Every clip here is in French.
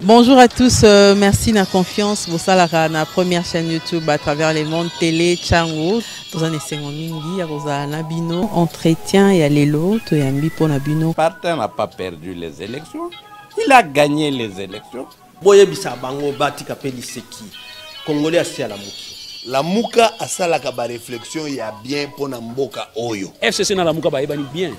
Bonjour à tous, merci de la confiance. Vous savez, la première chaîne YouTube à travers les mondes télé, Chango. Vous en essayez mingi, vous avez Nabino, entretien et allélo, tu es un pour Nabino. Martin n'a pas perdu les élections, il a gagné les élections. Boye bisa bango bati kapeli seki. Congolais asi à la muki. La muka asala ka ba réflexion ya bien pour na mboka oyo. FCC na la muka ba ebani bien.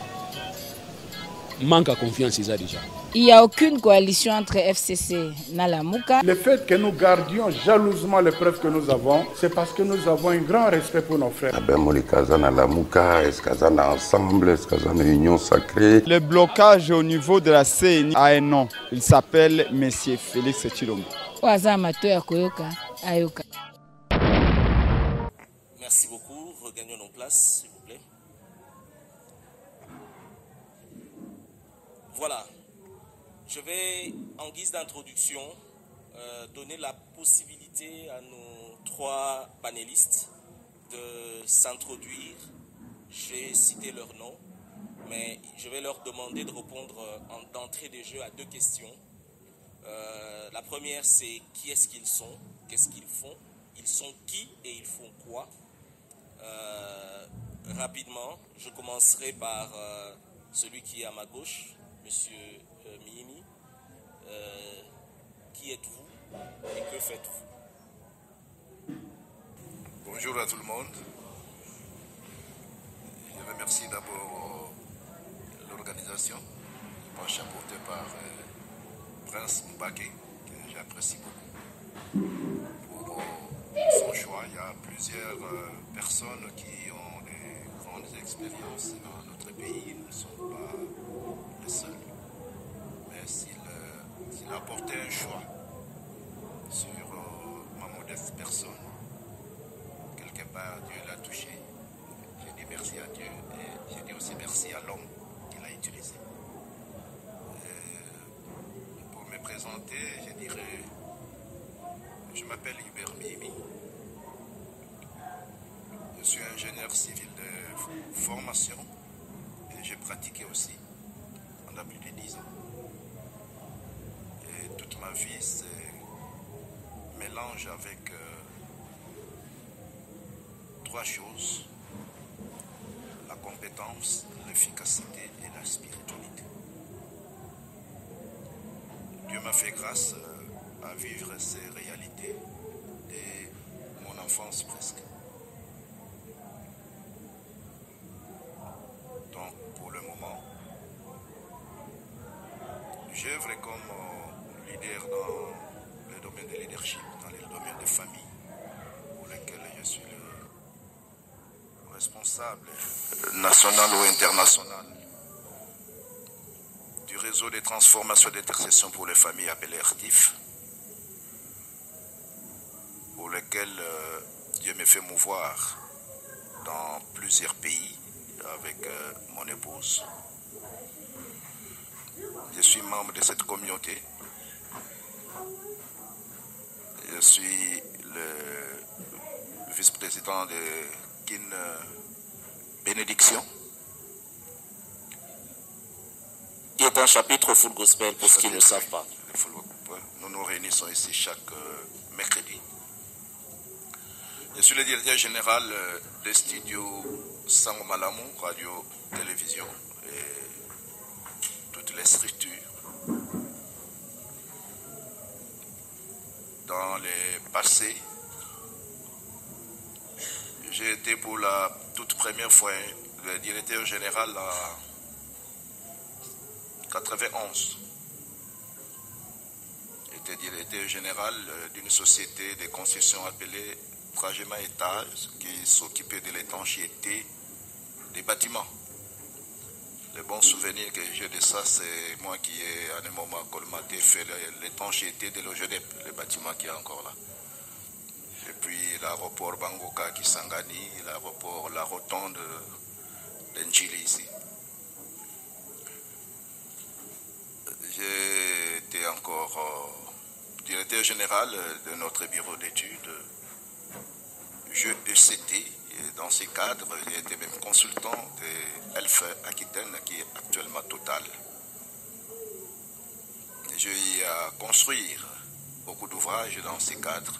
Manque à confiance ils a déjà. Il n'y a aucune coalition entre FCC et Nalamuka. Le fait que nous gardions jalousement les preuves que nous avons, c'est parce que nous avons un grand respect pour nos frères. Ensemble, est-ce qu'il y a une union sacrée? Le blocage au niveau de la CNI a un nom. Il s'appelle Monsieur Félix Tshilombo. Merci beaucoup. Regagnons nos places, s'il vous plaît. Voilà. Je vais, en guise d'introduction, donner la possibilité à nos trois panélistes de s'introduire. J'ai cité leur nom, mais je vais leur demander de répondre d'entrée de jeu à deux questions. La première, c'est qui est-ce qu'ils sont, qu'est-ce qu'ils font, ils sont qui et ils font quoi. Rapidement, je commencerai par celui qui est à ma gauche, Monsieur Mimi. Qui êtes-vous et que faites-vous? Bonjour à tout le monde. Je remercie d'abord l'organisation, chapeautée par Prince Mbake, que j'apprécie beaucoup. Pour son choix, il y a plusieurs personnes qui ont des grandes expériences dans notre pays. Nous ne sommes pas les seuls. Mais s'il a porté un choix sur ma modeste personne, quelque part Dieu l'a touché. Je dis merci à Dieu et je dis aussi merci à l'homme qui l'a utilisé. Pour me présenter, je dirais, je m'appelle Hubert Mimi. Je suis ingénieur civil de formation et j'ai pratiqué aussi pendant plus de 10 ans. Et toute ma vie, c'est mélange avec trois choses: la compétence, l'efficacité et la spiritualité. Dieu m'a fait grâce à vivre ces réalités dès mon enfance presque. Donc pour le moment, j'œuvre comme leader dans le domaine de leadership, dans le domaine de famille, pour lequel je suis le responsable national ou international du réseau de transformation et d'intercession pour les familles appelé RTIF, pour lequel Dieu me fait mouvoir dans plusieurs pays avec mon épouse. Je suis membre de cette communauté. Je suis le vice-président de Kin Bénédiction. Qui est un chapitre Full Gospel pour ceux qui ne le savent pas. Nous nous réunissons ici chaque mercredi. Je suis le directeur général des studios Sango Malamu, radio, télévision et toutes les structures. Dans les passés, j'ai été pour la toute première fois le directeur général en 91. J'étais directeur général d'une société de concession appelée Trajema Étage qui s'occupait de l'étanchéité des bâtiments. Le bon souvenir que j'ai de ça, c'est moi qui ai à un moment colmaté fait l'étanchéité de l'OGEDEP, le bâtiment qui est encore là. Et puis l'aéroport Bangoka Kisangani, l'aéroport La Rotonde d'Enjili ici. J'ai été encore directeur général de notre bureau d'études, ECT. Et dans ces cadres, j'ai été même consultant de Elf Aquitaine, qui est actuellement Total. j'ai eu à construire beaucoup d'ouvrages dans ces cadres,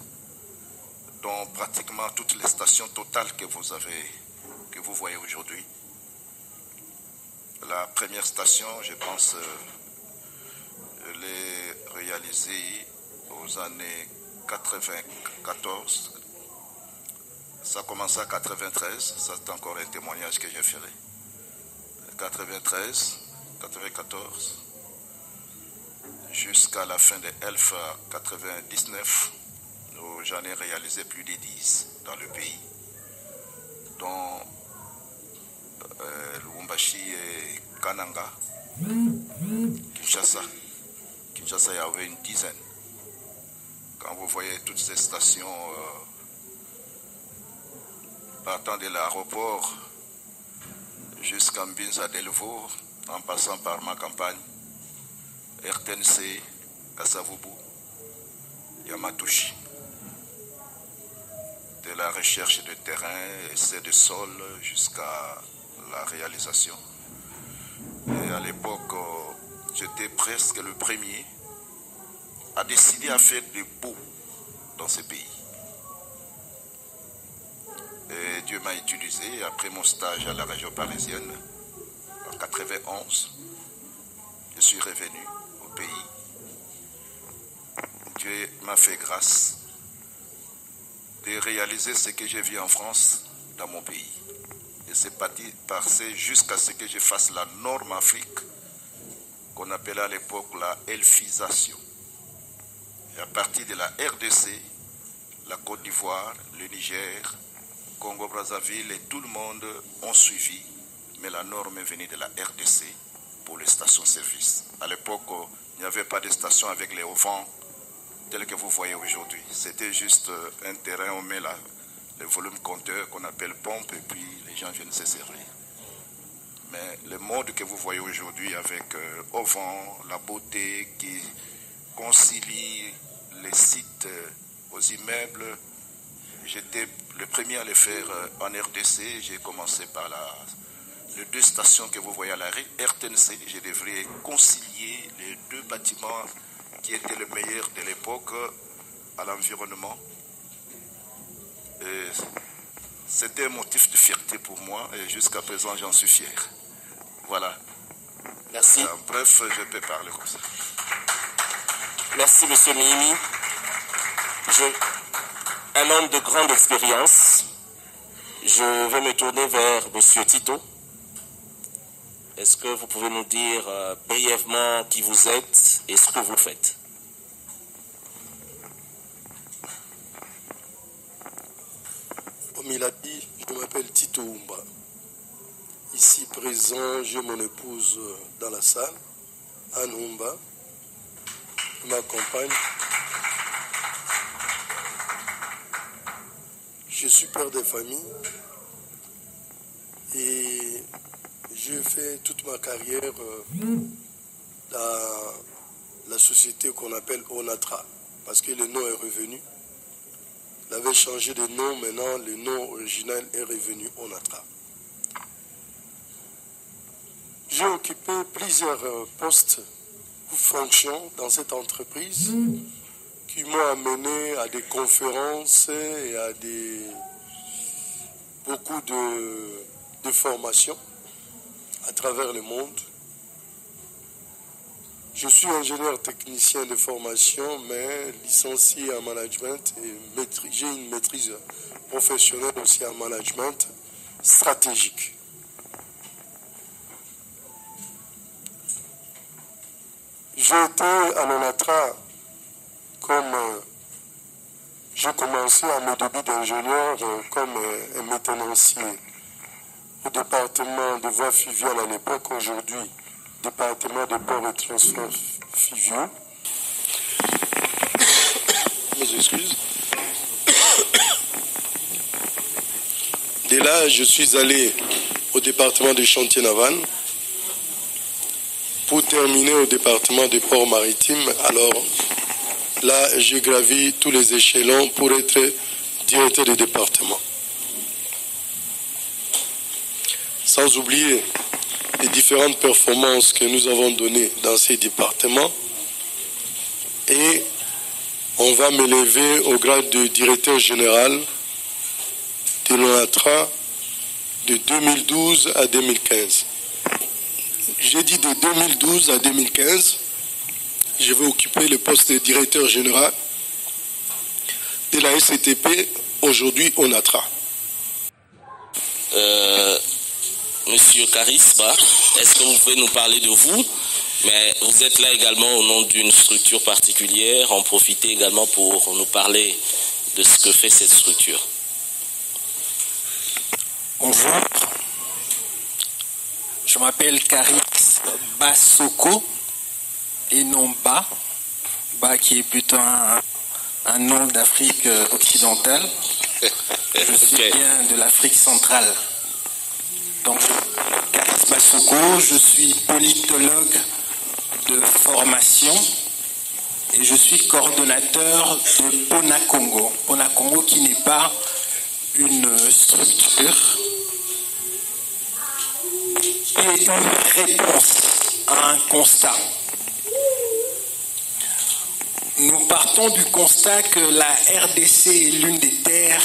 dont pratiquement toutes les stations totales que vous voyez aujourd'hui. La première station, je pense, je l'ai réalisée aux années 94. Ça a commencé à 93, ça c'est encore un témoignage que j'ai fait. 93, 94, jusqu'à la fin de Elf 99, où j'en ai réalisé plus de 10 dans le pays, dont Lubumbashi et Kananga, Kinshasa. Kinshasa, il y avait une dizaine. Quand vous voyez toutes ces stations partant de l'aéroport jusqu'à Mbinza Delvaux, en passant par ma campagne, RTNC, Kasavubu, Yamatouchi. De la recherche de terrain, essai de sol, jusqu'à la réalisation. Et à l'époque, j'étais presque le premier à décider à faire des baux dans ce pays. Et Dieu m'a utilisé après mon stage à la région parisienne en 91. Je suis revenu au pays. Dieu m'a fait grâce de réaliser ce que j'ai vu en France dans mon pays. Et c'est passé jusqu'à ce que je fasse la norme Afrique, qu'on appelait à l'époque la elfisation. Et à partir de la RDC, la Côte d'Ivoire, le Niger, Congo-Brazzaville et tout le monde ont suivi, mais la norme est venue de la RDC pour les stations-service. À l'époque, il n'y avait pas de station avec les hauts-vents tels que vous voyez aujourd'hui. C'était juste un terrain, on met le volume compteur qu'on appelle pompe et puis les gens viennent se servir. Mais le mode que vous voyez aujourd'hui avec auvent, la beauté qui concilie les sites aux immeubles, j'étais le premier à le faire en RDC. J'ai commencé par les 2 stations que vous voyez à l'arrêt, RTNC. Je devrais concilier les 2 bâtiments qui étaient le meilleur de l'époque à l'environnement. C'était un motif de fierté pour moi et jusqu'à présent j'en suis fier. Voilà. Merci. Bref, je peux parler comme ça. Merci, Monsieur Mimi. Un homme de grande expérience. Je vais me tourner vers Monsieur Tito. Est-ce que vous pouvez nous dire brièvement qui vous êtes et ce que vous faites? Comme il a dit, je m'appelle Tito Oumba. Ici présent, j'ai mon épouse dans la salle, Anne Oumba, ma compagne. Je suis père de famille et j'ai fait toute ma carrière dans la société qu'on appelle Onatra, parce que le nom est revenu. Il avait changé de nom, maintenant le nom original est revenu Onatra. J'ai occupé plusieurs postes ou fonctions dans cette entreprise qui m'ont amené à des conférences et à beaucoup de formations à travers le monde. Je suis ingénieur technicien de formation, mais licencié en management et j'ai une maîtrise professionnelle aussi en management stratégique. J'ai été à l'ONATRA comme j'ai commencé à mes débuts d'ingénieur comme un maintenancier au département de voies fluviales à l'époque, aujourd'hui département de ports et transports fluviaux. Mes excuses. De là, je suis allé au département de chantier naval pour terminer au département des ports maritimes. Alors là, j'ai gravi tous les échelons pour être directeur de département. Sans oublier les différentes performances que nous avons données dans ces départements. et on va m'élever au grade de directeur général de l'ONATRA de 2012 à 2015. J'ai dit de 2012 à 2015, je vais occuper le poste de directeur général de la SCTP, aujourd'hui ONATRA. Monsieur Karisba, est-ce que vous pouvez nous parler de vous? Mais vous êtes là également au nom d'une structure particulière. En profitez également pour nous parler de ce que fait cette structure. Bonjour, je m'appelle Karis Basoko et non Ba qui est plutôt un nom d'Afrique occidentale. Je suis bien de l'Afrique centrale. Donc, Karis Basoko, je suis politologue de formation et je suis coordonnateur de Pona Congo. Pona Congo qui n'est pas une structure et une réponse à un constat. Nous partons du constat que la RDC est l'une des terres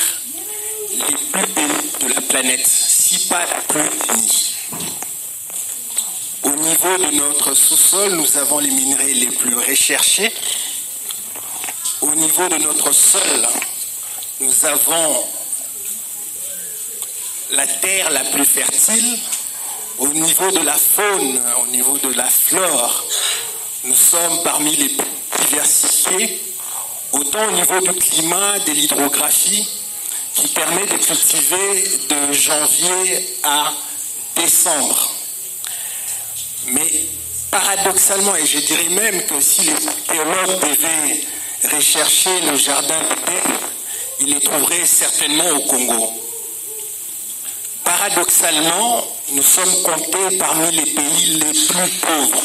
les plus bénies de la planète, si pas la plus bénie. Au niveau de notre sous-sol, nous avons les minerais les plus recherchés. Au niveau de notre sol, nous avons la terre la plus fertile. Au niveau de la faune, au niveau de la flore, nous sommes parmi les plus diversifiés, autant au niveau du climat, de l'hydrographie, qui permet de cultiver de janvier à décembre. Mais paradoxalement, et je dirais même que si les théologues devaient rechercher le jardin d'Éden, ils le trouveraient certainement au Congo. Paradoxalement, nous sommes comptés parmi les pays les plus pauvres.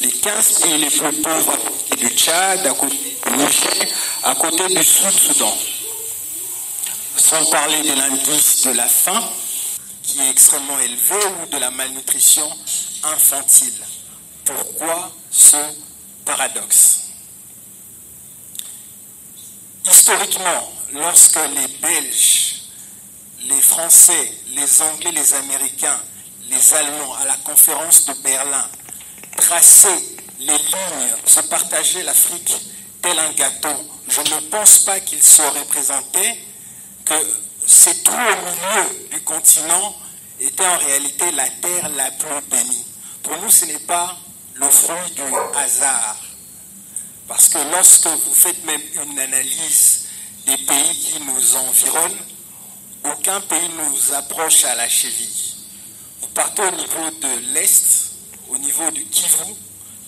Les 15 pays les plus pauvres à côté du Tchad, à côté du Niger, à côté du Sud-Soudan. Sans parler de l'indice de la faim, qui est extrêmement élevé, ou de la malnutrition infantile. Pourquoi ce paradoxe? Historiquement, lorsque les Belges, les Français, les Anglais, les Américains, les Allemands, à la conférence de Berlin, traçaient les lignes, se partageaient l'Afrique tel un gâteau, je ne pense pas qu'ils sauraient présenter que ces trous au milieu du continent étaient en réalité la terre la plus bénie. Pour nous, ce n'est pas le fruit du hasard. Parce que lorsque vous faites même une analyse des pays qui nous environnent, aucun pays nous approche à la cheville. Vous partez au niveau de l'Est, au niveau du Kivu.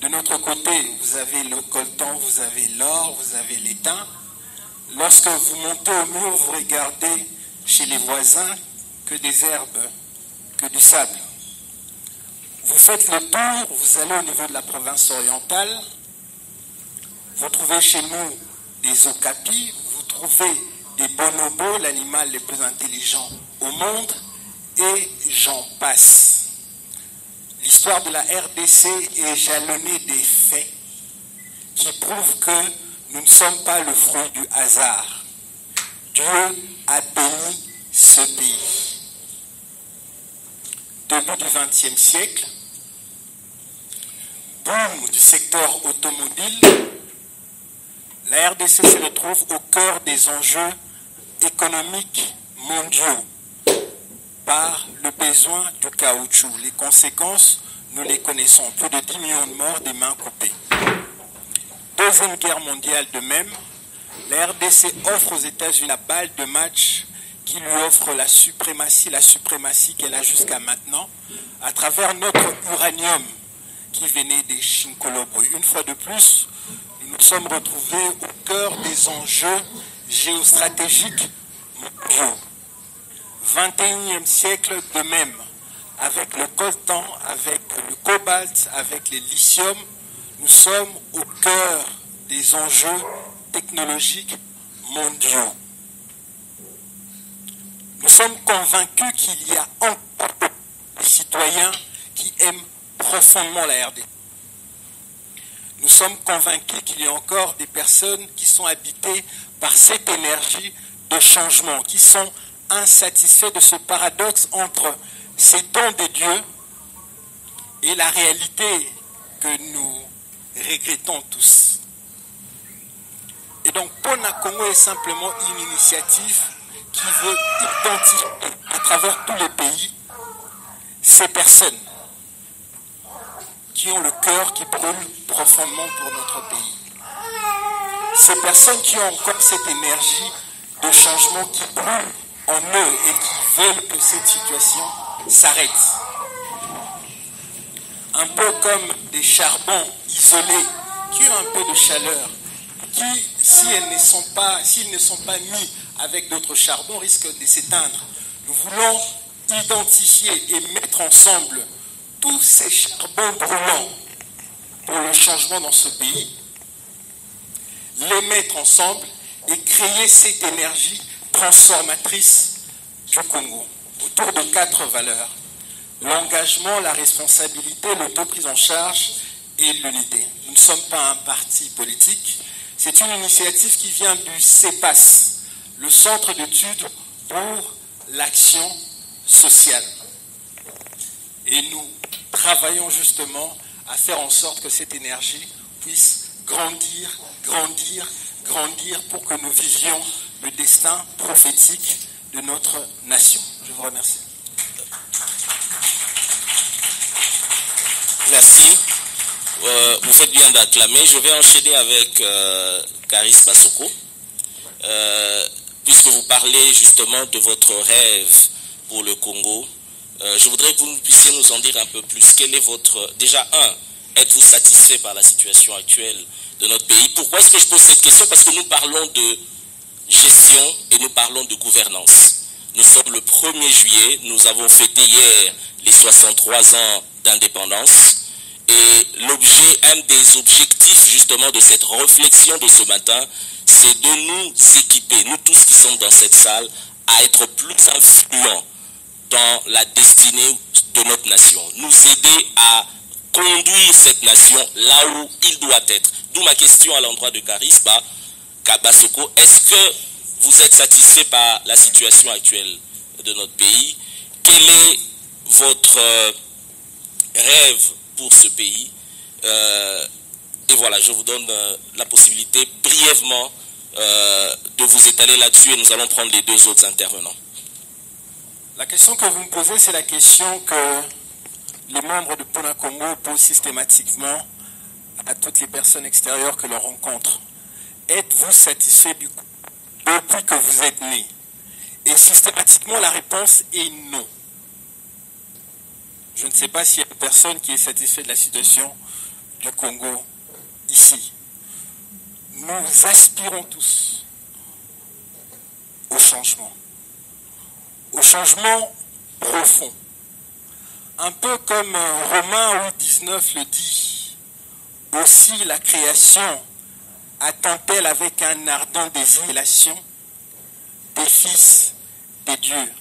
De notre côté, vous avez le coltan, vous avez l'or, vous avez l'étain. Lorsque vous montez au mur, vous regardez chez les voisins que des herbes, que du sable. Vous faites le tour, vous allez au niveau de la province orientale, vous trouvez chez nous des okapis, vous trouvez des bonobos, l'animal le plus intelligent au monde, et j'en passe. L'histoire de la RDC est jalonnée des faits qui prouvent que nous ne sommes pas le fruit du hasard. Dieu a béni ce pays. Début du XXe siècle, boom du secteur automobile, la RDC se retrouve au cœur des enjeux économiques mondiaux par le besoin du caoutchouc. Les conséquences, nous les connaissons. Plus de 10 millions de morts, des mains coupées. Deuxième guerre mondiale de même, la RDC offre aux États-Unis la balle de match qui lui offre la suprématie qu'elle a jusqu'à maintenant, à travers notre uranium qui venait des Chinkolobwe. Une fois de plus, nous nous sommes retrouvés au cœur des enjeux géostratégiques mondiaux. 21e siècle de même, avec le coltan, avec le cobalt, avec les lithium, nous sommes au cœur des enjeux technologiques mondiaux. Nous sommes convaincus qu'il y a encore des citoyens qui aiment profondément la RDC. nous sommes convaincus qu'il y a encore des personnes qui sont habitées par cette énergie de changement, qui sont insatisfaits de ce paradoxe entre ces dons de Dieu et la réalité que nous regrettons tous. Et donc, Pona Congo est simplement une initiative qui veut identifier à travers tous les pays ces personnes qui ont le cœur qui brûle profondément pour notre pays. Ces personnes qui ont encore cette énergie de changement qui brûle en eux et qui veulent que cette situation s'arrête. Un peu comme des charbons isolés qui ont un peu de chaleur, qui, s'ils ne sont pas mis avec d'autres charbons, risquent de s'éteindre. Nous voulons identifier et mettre ensemble tous ces charbons brûlants pour le changement dans ce pays, les mettre ensemble et créer cette énergie transformatrice du Congo autour de 4 valeurs: l'engagement, la responsabilité, l'autoprise en charge et l'unité. Nous ne sommes pas un parti politique, c'est une initiative qui vient du CEPAS, le Centre d'études pour l'action sociale. Et nous travaillons justement à faire en sorte que cette énergie puisse grandir, grandir, grandir pour que nous vivions le destin prophétique de notre nation. Je vous remercie. Merci. Vous faites bien d'acclamer. Je vais enchaîner avec Caris Bassoko. Puisque vous parlez justement de votre rêve pour le Congo, je voudrais que vous puissiez nous en dire un peu plus. Quel est votre... Déjà, êtes-vous satisfait par la situation actuelle de notre pays? Pourquoi est-ce que je pose cette question? Parce que nous parlons de gestion et nous parlons de gouvernance. Nous sommes le 1er juillet, nous avons fêté hier les 63 ans d'indépendance. Et un des objectifs justement de cette réflexion de ce matin, c'est de nous équiper, nous tous qui sommes dans cette salle, à être plus influents dans la destinée de notre nation. Nous aider à conduire cette nation là où il doit être. D'où ma question à l'endroit de Caris Bassoko. Est-ce que vous êtes satisfait par la situation actuelle de notre pays? Quel est votre rêve pour ce pays? Et voilà, je vous donne la possibilité brièvement de vous étaler là-dessus et nous allons prendre les 2 autres intervenants. La question que vous me posez, c'est la question que les membres de Pona Congo posent systématiquement à toutes les personnes extérieures que l'on rencontre. Êtes-vous satisfait depuis que vous êtes né? Et systématiquement, la réponse est non. Je ne sais pas s'il y a une personne qui est satisfaite de la situation du Congo ici. Nous aspirons tous au changement profond. Un peu comme Romains 8,19 le dit, aussi la création attend-elle avec un ardent désir des fils de Dieu.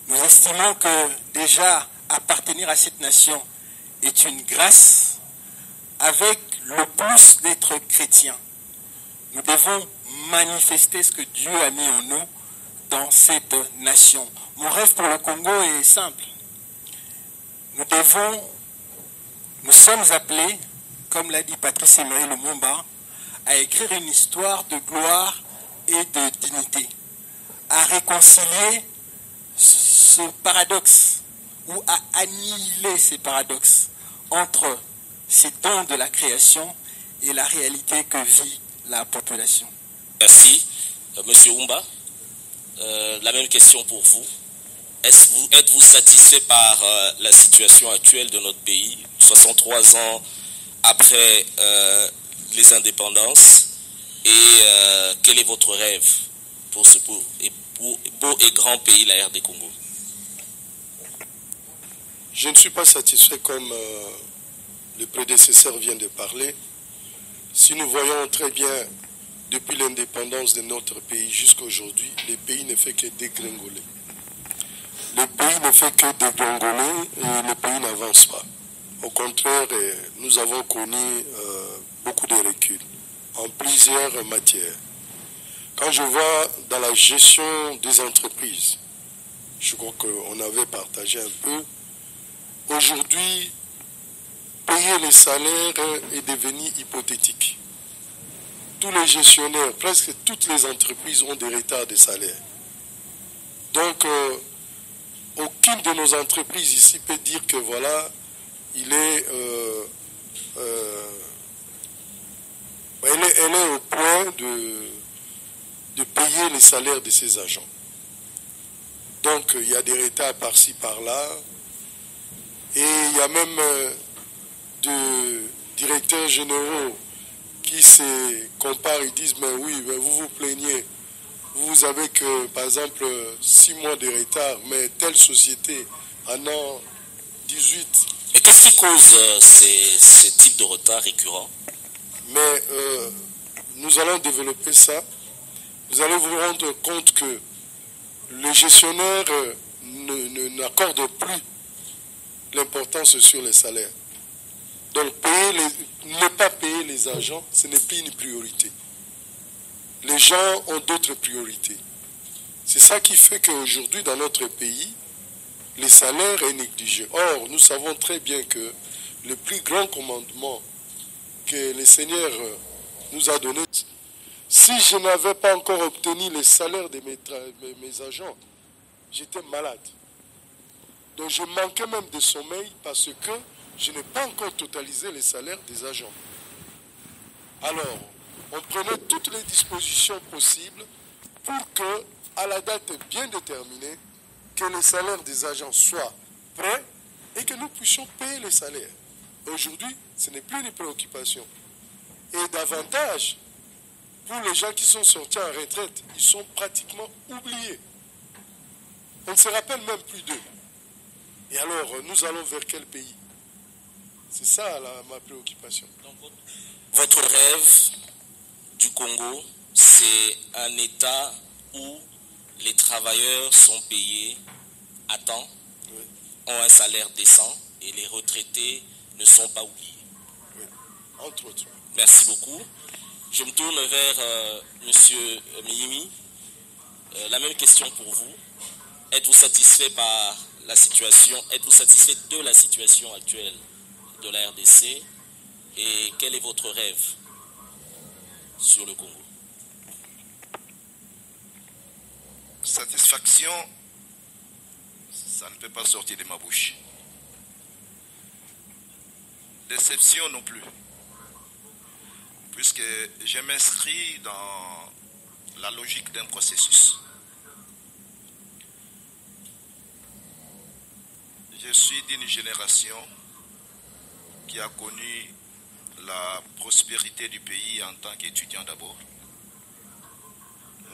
Nous estimons que déjà appartenir à cette nation est une grâce, avec le plus d'être chrétien. Nous devons manifester ce que Dieu a mis en nous dans cette nation. Mon rêve pour le Congo est simple. Nous sommes appelés, comme l'a dit Patrice Emery Lumumba, à écrire une histoire de gloire et de dignité, à réconcilier ce paradoxe ou à annihiler ces paradoxes entre ces dons de la création et la réalité que vit la population. Merci. Monsieur Umba, la même question pour vous. Êtes-vous satisfait par la situation actuelle de notre pays, 63 ans après les indépendances, et quel est votre rêve pour ce beau et grand pays, la RD Congo? Je ne suis pas satisfait comme le prédécesseur vient de parler. Si nous voyons très bien, depuis l'indépendance de notre pays jusqu'à aujourd'hui, le pays ne fait que dégringoler. Le pays ne fait que dégringoler et le pays n'avance pas. Au contraire, nous avons connu beaucoup de recul en plusieurs matières. Quand je vois dans la gestion des entreprises, je crois qu'on avait partagé un peu, aujourd'hui, payer les salaires est devenu hypothétique. Tous les gestionnaires, presque toutes les entreprises ont des retards de salaire. Donc, aucune de nos entreprises ici peut dire que voilà, elle est au point de payer les salaires de ses agents. Donc, il y a des retards par-ci, par-là. Et il y a même des directeurs généraux qui se comparent et disent, mais oui, mais vous vous plaignez. Vous avez que, par exemple, 6 mois de retard, mais telle société en a 18. Mais qu'est-ce qui cause ces types de retard récurrents? Mais nous allons développer ça. Vous allez vous rendre compte que le gestionnaire n'accorde plus l'importance sur les salaires. Donc ne pas payer les agents, ce n'est plus une priorité. Les gens ont d'autres priorités. C'est ça qui fait qu'aujourd'hui, dans notre pays, les salaires sont négligés. Or, nous savons très bien que le plus grand commandement que le Seigneur nous a donné, si je n'avais pas encore obtenu les salaires de mes agents, j'étais malade. Donc je manquais même de sommeil parce que je n'ai pas encore totalisé les salaires des agents. Alors, on prenait toutes les dispositions possibles pour que, à la date bien déterminée, que les salaires des agents soient prêts et que nous puissions payer les salaires. Aujourd'hui, ce n'est plus une préoccupation. Et davantage, pour les gens qui sont sortis en retraite, ils sont pratiquement oubliés. On ne se rappelle même plus d'eux. Et alors, nous allons vers quel pays? C'est ça ma préoccupation. Donc, votre rêve du Congo, c'est un État où les travailleurs sont payés à temps, oui, ont un salaire décent et les retraités ne sont pas oubliés. Oui, entre autres. Merci beaucoup. Je me tourne vers M. Miyimi. La même question pour vous. Êtes-vous satisfait par la situation? Êtes-vous satisfait de la situation actuelle de la RDC? Et quel est votre rêve sur le Congo? Satisfaction, ça ne peut pas sortir de ma bouche. Déception non plus. Puisque je m'inscris dans la logique d'un processus. Je suis d'une génération qui a connu la prospérité du pays en tant qu'étudiant d'abord.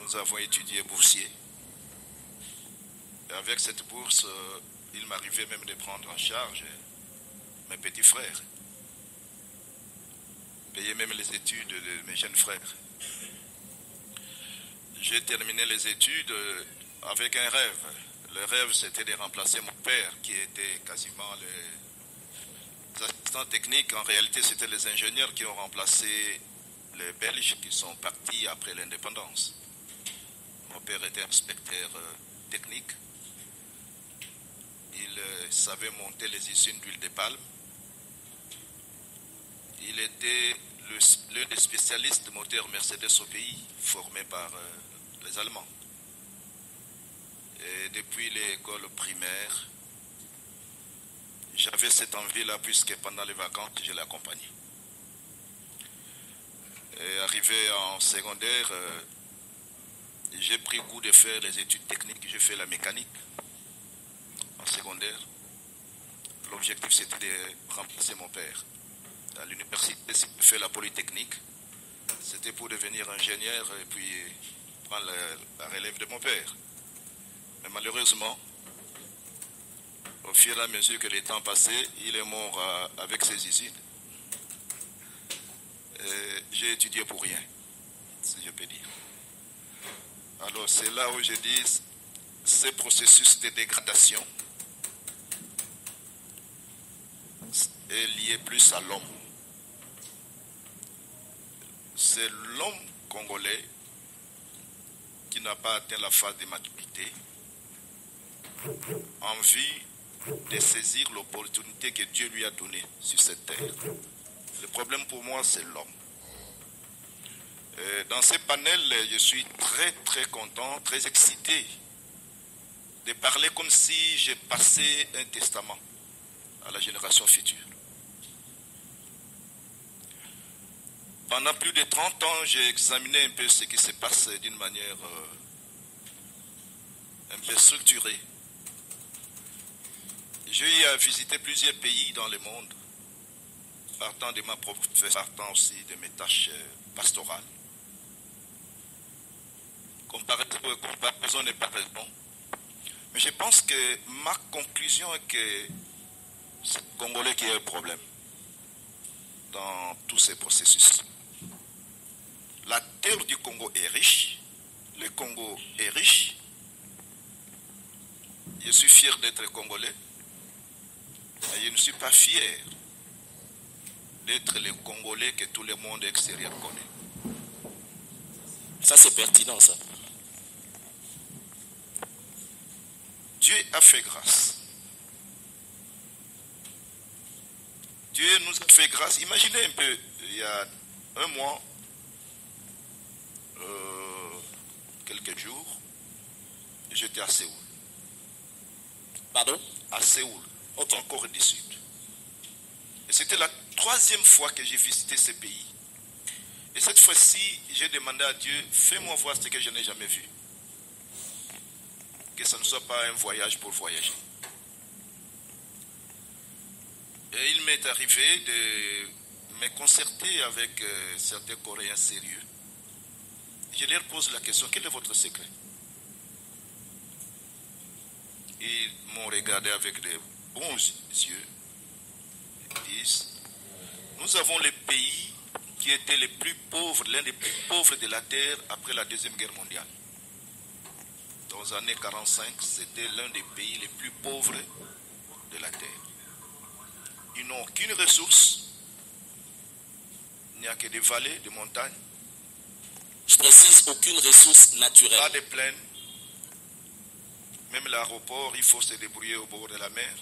Nous avons étudié boursier. Et avec cette bourse, il m'arrivait même de prendre en charge mes petits frères. Payer même les études de mes jeunes frères. J'ai terminé les études avec un rêve. Le rêve, c'était de remplacer mon père, qui était quasiment les assistants techniques. En réalité, c'était les ingénieurs qui ont remplacé les Belges qui sont partis après l'indépendance. Mon père était inspecteur technique. Il savait monter les usines d'huile de palme. Il était l'un des spécialistes de moteurs Mercedes au pays, formé par les Allemands. Et depuis l'école primaire, j'avais cette envie-là, puisque pendant les vacances, je l'accompagnais. Et arrivé en secondaire, j'ai pris goût de faire les études techniques. J'ai fait la mécanique en secondaire. L'objectif, c'était de remplacer mon père. À l'université, j'ai fait la polytechnique. C'était pour devenir ingénieur et puis prendre la relève de mon père. Mais malheureusement, au fur et à mesure que les temps passaient, il est mort avec ses usines. J'ai étudié pour rien, si je peux dire. Alors c'est là où je dis, ce processus de dégradation est lié plus à l'homme. C'est l'homme congolais qui n'a pas atteint la phase de maturité en vue de saisir l'opportunité que Dieu lui a donnée sur cette terre. Le problème pour moi, c'est l'homme. Dans ces panels, je suis très content, très excité de parler comme si j'ai passé un testament à la génération future. Pendant plus de 30 ans, j'ai examiné un peu ce qui se passe d'une manière un peu structurée. J'ai eu à visiter plusieurs pays dans le monde, partant de ma profession, partant aussi de mes tâches pastorales. Comparaison n'est pas raison. Mais je pense que ma conclusion est que c'est le Congolais qui a un problème dans tous ces processus. La terre du Congo est riche, le Congo est riche. Je suis fier d'être Congolais, mais je ne suis pas fier d'être le Congolais que tout le monde extérieur connaît. Ça, c'est pertinent, ça. Dieu a fait grâce. Dieu nous a fait grâce. Imaginez un peu, il y a un mois, quelques jours, j'étais à Séoul. Pardon? À Séoul, en Corée du Sud. Et c'était la 3e fois que j'ai visité ce pays. Et cette fois-ci, j'ai demandé à Dieu, fais-moi voir ce que je n'ai jamais vu. Que ça ne soit pas un voyage pour voyager. Et il m'est arrivé de me concerter avec certains Coréens sérieux. Je leur pose la question, quel est votre secret? Ils m'ont regardé avec des bons yeux. Ils disent, nous avons les pays qui étaient les plus pauvres, l'un des plus pauvres de la terre après la Deuxième Guerre mondiale. Dans les années 45, c'était l'un des pays les plus pauvres de la terre. Ils n'ont aucune ressource. Il n'y a que des vallées, des montagnes. Je précise, aucune ressource naturelle. Pas de plaines. Même l'aéroport, il faut se débrouiller au bord de la mer.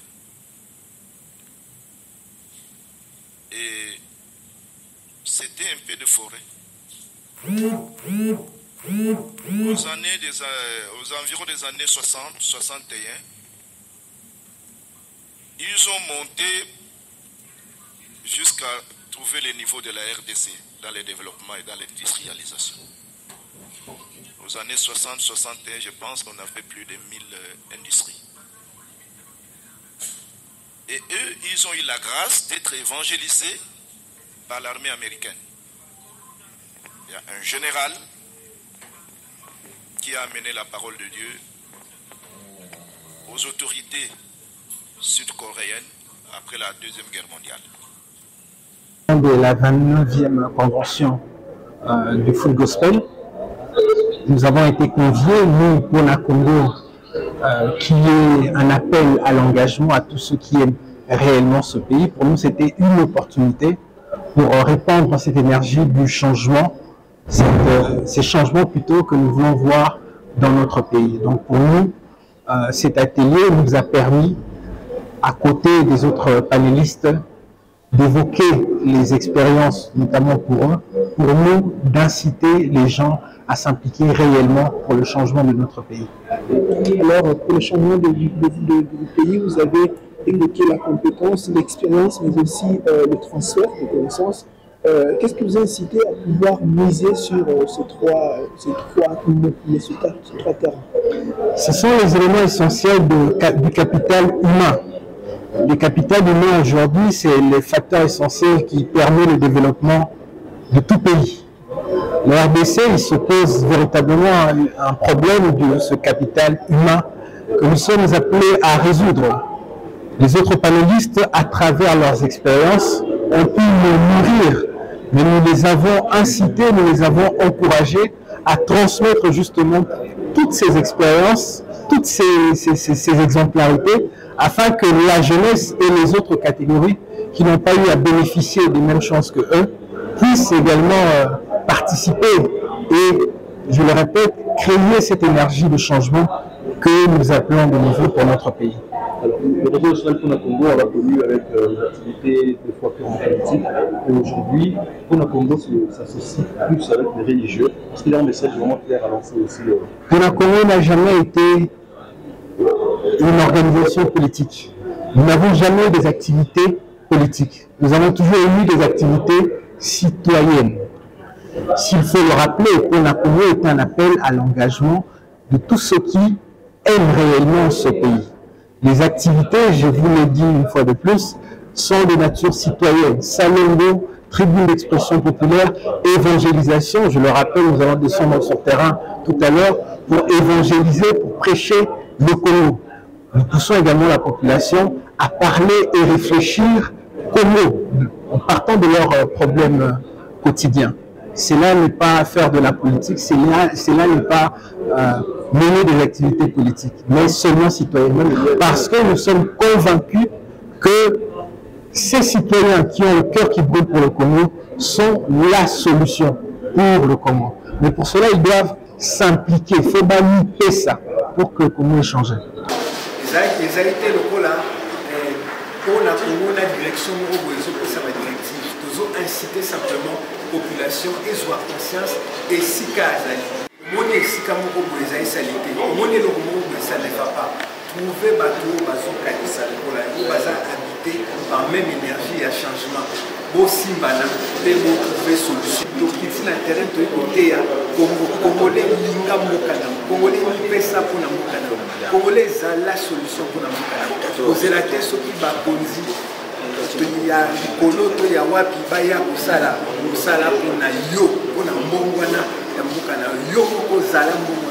Et c'était un peu de forêt. Aux environs des années 60, 61, ils ont monté jusqu'à trouver le niveau de la RDC dans le développement et dans l'industrialisation. Aux années 60, 61, je pense qu'on avait plus de 1000 industries. Et eux, ils ont eu la grâce d'être évangélisés par l'armée américaine. Il y a un général qui a amené la parole de Dieu aux autorités sud-coréennes après la Deuxième Guerre mondiale. De la 29e convention du Full Gospel, nous avons été conviés, nous, Pona Congo, qui est un appel à l'engagement à tous ceux qui aiment réellement ce pays. Pour nous, c'était une opportunité pour répandre cette énergie du changement, ces changements plutôt que nous voulons voir dans notre pays. Donc pour nous, cet atelier nous a permis, à côté des autres panélistes, d'évoquer les expériences, notamment pour eux, pour nous, d'inciter les gens à s'impliquer réellement pour le changement de notre pays. Alors, pour le changement du pays, vous avez évoqué la compétence, l'expérience, mais aussi le transfert de connaissances. Qu'est-ce qui vous a incité à pouvoir miser sur ces trois terrains? Ce sont les éléments essentiels du capital humain. Le capital humain aujourd'hui, c'est le facteur essentiel qui permet le développement de tout pays. Le RDC, il se pose véritablement un problème de ce capital humain que nous sommes appelés à résoudre. Les autres panélistes, à travers leurs expériences, ont pu nous nourrir, mais nous les avons incités, nous les avons encouragés à transmettre justement toutes ces expériences, toutes ces exemplarités afin que la jeunesse et les autres catégories qui n'ont pas eu à bénéficier des mêmes chances que eux puissent également participer et, je le répète, créer cette énergie de changement que nous appelons de nouveau pour notre pays. Alors, le réseau national Pona Congo a connu avec des activités de foi purement politiques. Et aujourd'hui, Pona Congo s'associe plus avec les religieux. Parce qu'il y a un message vraiment clair à lancer aussi. Pona Congo n'a jamais été une organisation politique. Nous n'avons jamais eu des activités politiques. Nous avons toujours eu des activités citoyennes. S'il faut le rappeler, Pona Congo est un appel à l'engagement de tous ceux qui aiment réellement ce pays. Les activités, je vous l'ai dit une fois de plus, sont de nature citoyenne. Salongo, tribune d'expression populaire, évangélisation. Je le rappelle, nous allons descendre sur le terrain tout à l'heure pour évangéliser, pour prêcher le Congo. Nous poussons également la population à parler et réfléchir Congo, en partant de leurs problèmes quotidiens. Cela n'est pas faire de la politique, cela n'est pas mener des activités politiques, mais seulement citoyennement, parce que nous sommes convaincus que ces citoyens qui ont le cœur qui brûle pour le Congo sont la solution pour le Congo. Mais pour cela, ils doivent s'impliquer, il faut baliser ça pour que le Congo ait changé. Les été locaux là, pour la Congo, la direction ça va directive. Nous avons incité simplement la population et soit conscience et si cas. Moni esika moko boza esalite omoni eloko moko boza ne va pas trouver bateau bazokanisa lokola yo baza habité par même énergie ya changement bosimbana mpe botrouve solution tokiti na terrain toyi koteya kongole linga mboka na kongole mipesa mpona mboka na kongole ezala solution mpona mboka na kozela te soki bakonzi ya likolo to ya wapi baya kosala mosala mpona yo mpona mbongwana ya mboka na yo moko ozala mbongo